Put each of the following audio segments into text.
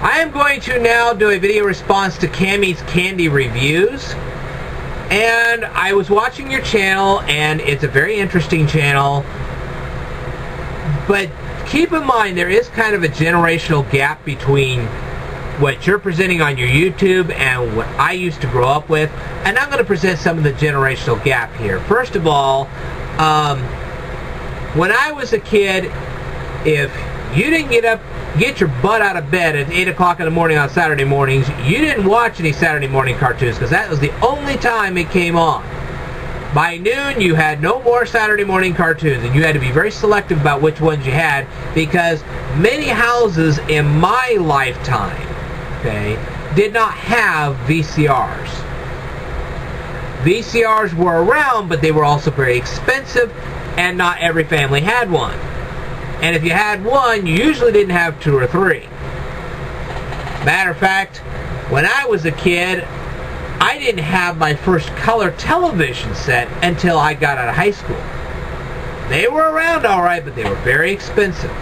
I am going to now do a video response to Cammy's Candy Reviews. And I was watching your channel, and it's a very interesting channel. But keep in mind, there is kind of a generational gap between what you're presenting on your YouTube and what I used to grow up with. And I'm going to present some of the generational gap here. First of all, when I was a kid, if you didn't get your butt out of bed at 8 o'clock in the morning on Saturday mornings, you didn't watch any Saturday morning cartoons, because that was the only time it came on. By noon, you had no more Saturday morning cartoons, and you had to be very selective about which ones you had, because many houses in my lifetime, okay, did not have VCRs. VCRs were around, but they were also very expensive, and not every family had one. And if you had one, you usually didn't have two or three. Matter of fact, when I was a kid, I didn't have my first color television set until I got out of high school. They were around all right, but they were very expensive.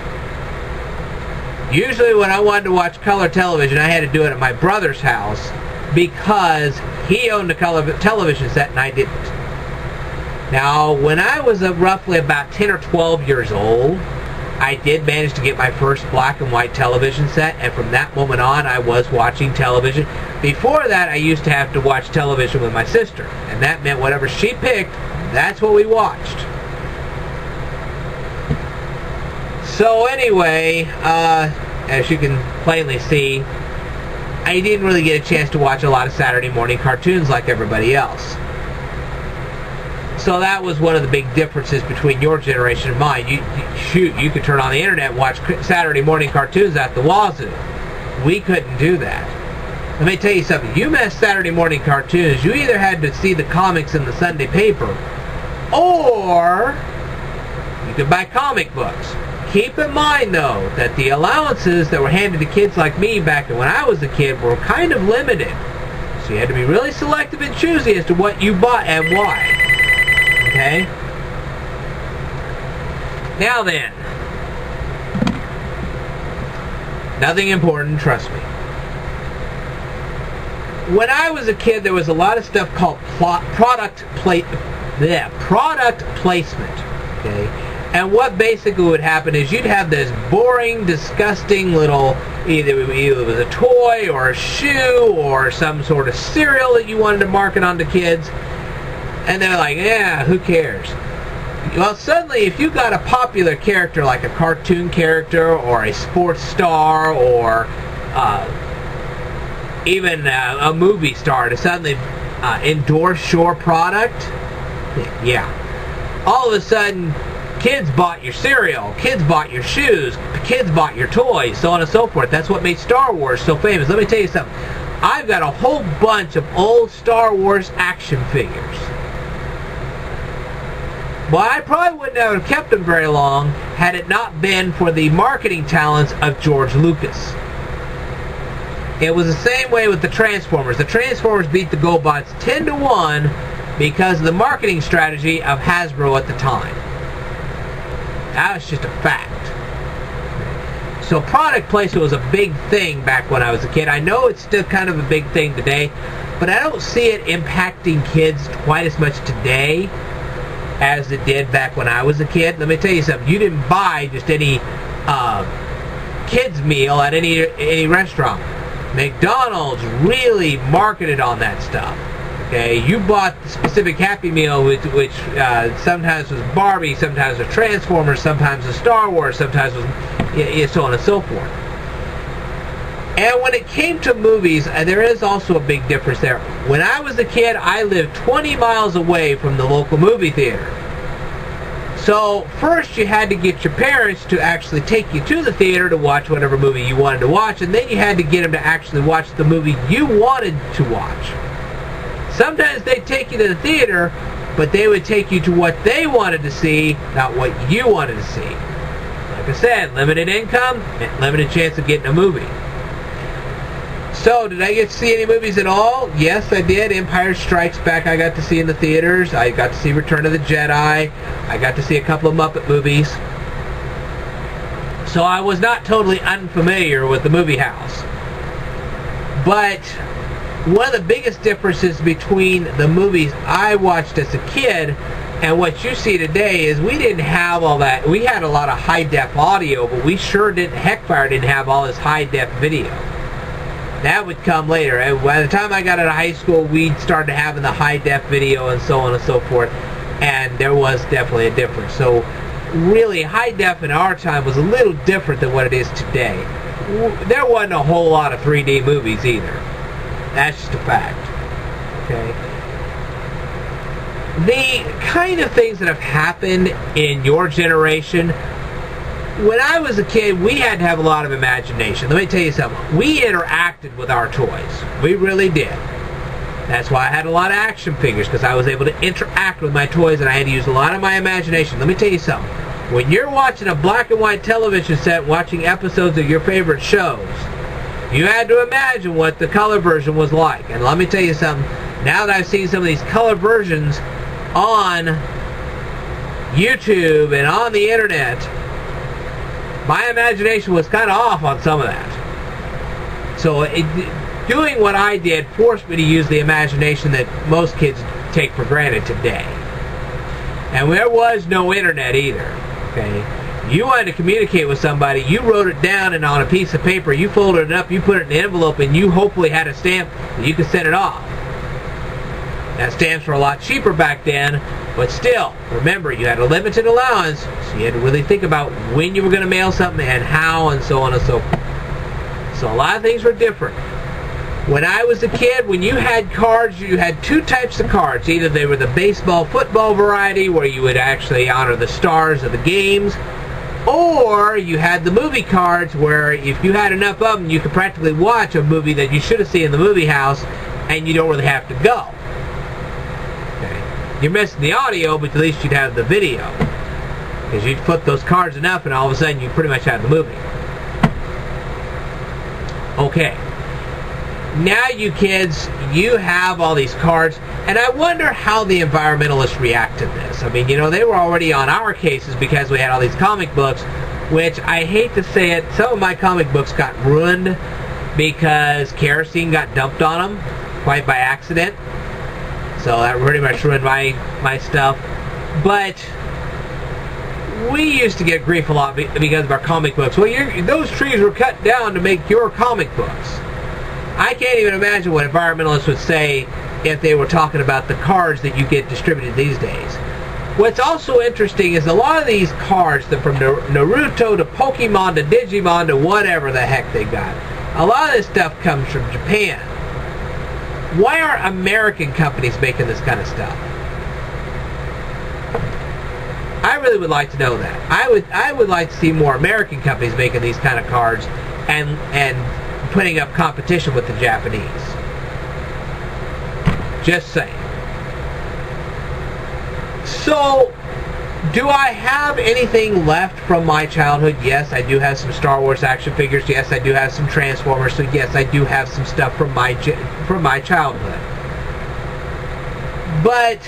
Usually when I wanted to watch color television, I had to do it at my brother's house because he owned a color television set and I didn't. Now, when I was roughly about 10 or 12 years old, I did manage to get my first black and white television set, and from that moment on, I was watching television. Before that, I used to have to watch television with my sister, and that meant whatever she picked, that's what we watched. So anyway, as you can plainly see, I didn't really get a chance to watch a lot of Saturday morning cartoons like everybody else. So that was one of the big differences between your generation and mine. You could turn on the internet and watch Saturday morning cartoons at the wazoo. We couldn't do that. Let me tell you something. You missed Saturday morning cartoons. You either had to see the comics in the Sunday paper, or you could buy comic books. Keep in mind, though, that the allowances that were handed to kids like me back when I was a kid were kind of limited. So you had to be really selective and choosy as to what you bought and why. Okay? Now then, nothing important, trust me. When I was a kid, there was a lot of stuff called product placement. Okay? And what basically would happen is you'd have this boring, disgusting little, either it was a toy or a shoe or some sort of cereal that you wanted to market onto kids. And they're like, yeah, who cares? Well, suddenly, if you got a popular character like a cartoon character or a sports star or even a movie star to suddenly endorse your product, yeah. All of a sudden, kids bought your cereal, kids bought your shoes, kids bought your toys, so on and so forth. That's what made Star Wars so famous. Let me tell you something. I've got a whole bunch of old Star Wars action figures. Well, I probably wouldn't have kept them very long had it not been for the marketing talents of George Lucas. It was the same way with the Transformers. The Transformers beat the GoBots 10-1 because of the marketing strategy of Hasbro at the time. That was just a fact. So product placement was a big thing back when I was a kid. I know it's still kind of a big thing today, but I don't see it impacting kids quite as much today as it did back when I was a kid. Let me tell you something. You didn't buy just any kids meal at any restaurant. McDonald's really marketed on that stuff. Okay, you bought the specific Happy Meal, which sometimes was Barbie, sometimes was Transformers, sometimes was Star Wars, sometimes was so on and so forth. And when it came to movies, there is also a big difference there. When I was a kid, I lived 20 miles away from the local movie theater. So first you had to get your parents to actually take you to the theater to watch whatever movie you wanted to watch, and then you had to get them to actually watch the movie you wanted to watch. Sometimes they'd take you to the theater, but they would take you to what they wanted to see, not what you wanted to see. Like I said, limited income, limited chance of getting a movie. So, did I get to see any movies at all? Yes, I did. Empire Strikes Back I got to see in the theaters. I got to see Return of the Jedi. I got to see a couple of Muppet movies. So I was not totally unfamiliar with the movie house. But one of the biggest differences between the movies I watched as a kid and what you see today is we didn't have all that. We had a lot of high-def audio, but we sure didn't, Heckfire didn't have all this high-def video. That would come later. And by the time I got out of high school, we started having the high-def video and so on and so forth, and there was definitely a difference. So really, high-def in our time was a little different than what it is today. There wasn't a whole lot of 3D movies either. That's just a fact. Okay. The kind of things that have happened in your generation, when I was a kid, we had to have a lot of imagination. Let me tell you something. We interacted with our toys. We really did. That's why I had a lot of action figures, because I was able to interact with my toys and I had to use a lot of my imagination. Let me tell you something. When you're watching a black and white television set, watching episodes of your favorite shows, you had to imagine what the color version was like. And let me tell you something. Now that I've seen some of these color versions on YouTube and on the internet, my imagination was kind of off on some of that. So doing what I did forced me to use the imagination that most kids take for granted today. And there was no internet either. Okay? You wanted to communicate with somebody, you wrote it down and on a piece of paper, you folded it up, you put it in an envelope, and you hopefully had a stamp that you could send it off. Now, stamps were a lot cheaper back then, but still, remember, you had a limited allowance, so you had to really think about when you were going to mail something and how and so on and so forth. So a lot of things were different. When I was a kid, when you had cards, you had two types of cards. Either they were the baseball, football variety, where you would actually honor the stars of the games, or you had the movie cards, where if you had enough of them, you could practically watch a movie that you should have seen in the movie house, and you don't really have to go. You're missing the audio, but at least you'd have the video. Because you'd flip those cards enough, and all of a sudden you pretty much had the movie. Okay. Now you kids, you have all these cards, and I wonder how the environmentalists react to this. I mean, you know, they were already on our cases because we had all these comic books, which I hate to say it, some of my comic books got ruined because kerosene got dumped on them, quite by accident. So that pretty much ruined my stuff. But we used to get grief a lot because of our comic books. Well, those trees were cut down to make your comic books. I can't even imagine what environmentalists would say if they were talking about the cards that you get distributed these days. What's also interesting is a lot of these cards, from Naruto to Pokemon to Digimon to whatever the heck they got, a lot of this stuff comes from Japan. Why aren't American companies making this kind of stuff? I really would like to know that. I would like to see more American companies making these kind of cards and putting up competition with the Japanese. Just saying. So, do I have anything left from my childhood? Yes, I do have some Star Wars action figures. Yes, I do have some Transformers. So yes, I do have some stuff from my childhood. But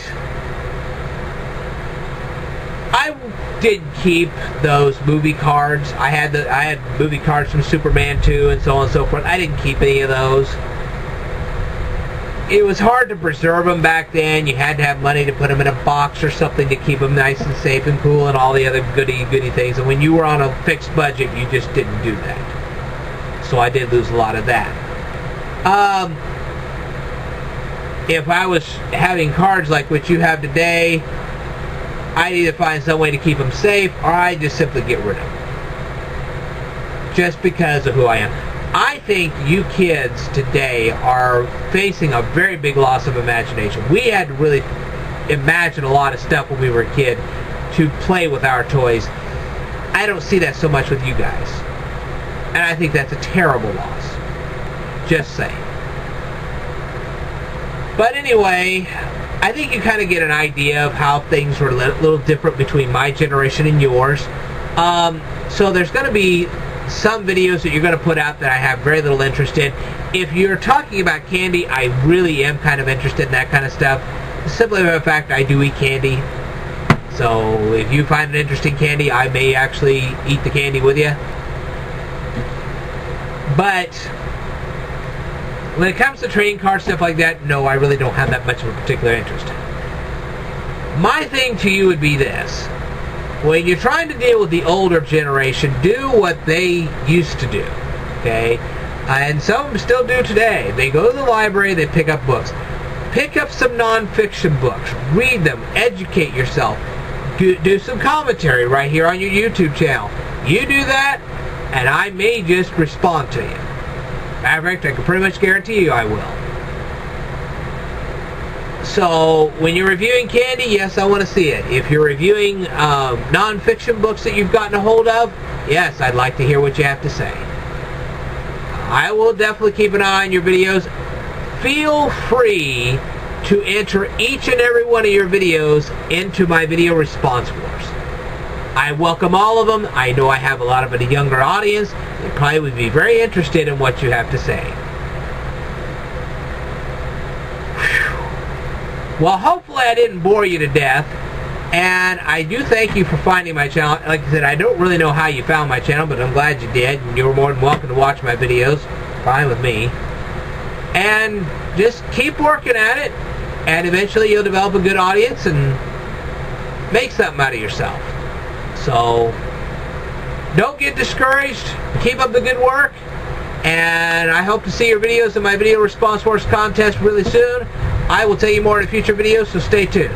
I did keep those movie cards. I had movie cards from Superman 2 and so on and so forth. I didn't keep any of those. It was hard to preserve them back then. You had to have money to put them in a box or something to keep them nice and safe and cool and all the other goody things. And when you were on a fixed budget, you just didn't do that. So I did lose a lot of that. If I was having cards like what you have today, I'd either find some way to keep them safe or I'd just simply get rid of them. Just because of who I am. I think you kids today are facing a very big loss of imagination. We had to really imagine a lot of stuff when we were a kid to play with our toys. I don't see that so much with you guys. And I think that's a terrible loss. Just saying. But anyway, I think you kind of get an idea of how things were a little different between my generation and yours. So there's going to be some videos that you're going to put out that I have very little interest in. If you're talking about candy, I really am kind of interested in that kind of stuff. Simply by the fact I do eat candy. So if you find an interesting candy, I may actually eat the candy with you. But When it comes to trading cards, stuff like that, no, I really don't have that much of a particular interest. My thing to you would be this. When you're trying to deal with the older generation, do what they used to do, okay? And some of them still do today. They go to the library, they pick up books. Pick up some non-fiction books. Read them. Educate yourself. Do some commentary right here on your YouTube channel. You do that, and I may just respond to you. Matter of fact, I can pretty much guarantee you I will. So, when you're reviewing candy, yes, I want to see it. If you're reviewing non-fiction books that you've gotten a hold of, yes, I'd like to hear what you have to say. I will definitely keep an eye on your videos. Feel free to enter each and every one of your videos into my video response wars. I welcome all of them. I know I have a lot of a younger audience. They probably would be very interested in what you have to say. Whew. Well, hopefully I didn't bore you to death. And I do thank you for finding my channel. Like I said, I don't really know how you found my channel, but I'm glad you did. And you're more than welcome to watch my videos. Fine with me. And just keep working at it. And eventually you'll develop a good audience and make something out of yourself. So, don't get discouraged. Keep up the good work. And I hope to see your videos in my Video Response Wars contest really soon. I will tell you more in future videos, so stay tuned.